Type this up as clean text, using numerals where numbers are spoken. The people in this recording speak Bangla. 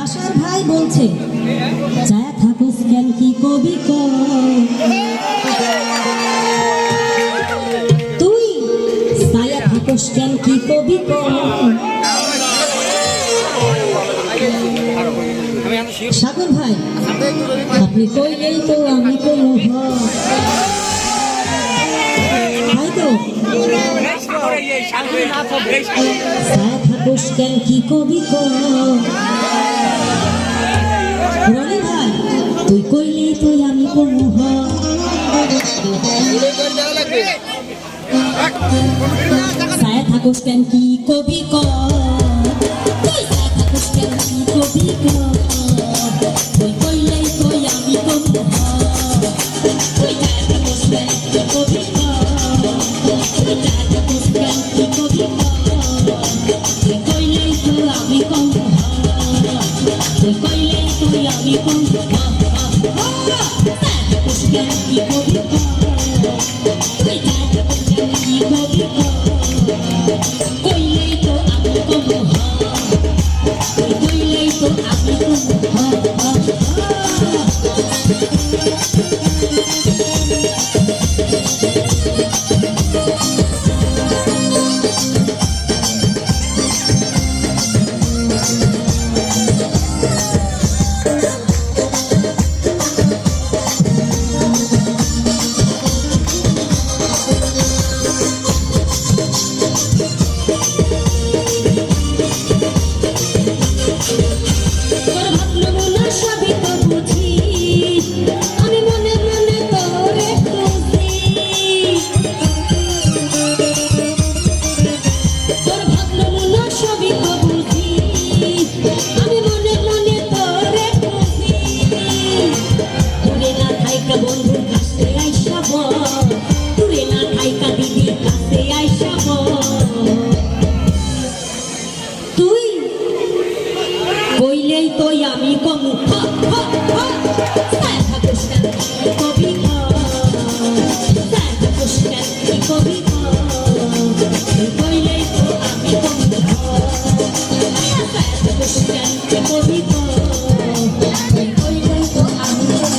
বাসার ভাই বলছে চায়া থাকুস কেন কি কবি ক তুই ছায়া থাকুস কেন কি কবি ক সাগর ভাই আপনি কইলেই তো আমি কোনো ভাই তো ছায়া থাকুস কেন কি কবি ক রনি ভাই তুই কইলেই তো আমি কোনো ছায়া থাকুস কেন কি কবি ক তুই ছায়া থাকুস কেন কি কবি ক তুই কইলেই তো আমি কোনো তুই ছায়া থাকুস কেন কি কবি ক তুই ছায়া থাকুস কেন কি কবি ক তুই কইলেই তো আমি কোনো তুই কইলেই তো আমি কোনো ছায়া থাকুস কেন কি কবি ক তুই ছায়া থাকুস কেন কি কবি ক কইলেই তো আমি কোনো তুই কইলেই তো আমি কইলেই তো আমি কমু ছায়া থাকুস কেন কি কবি ক ছায়া থাকুস কেন কি কবি ক তুই কইলেই তো আমি কমু ছায়া থাকুস কেন কি কবি ক তুই কইলেই তো আমি কমু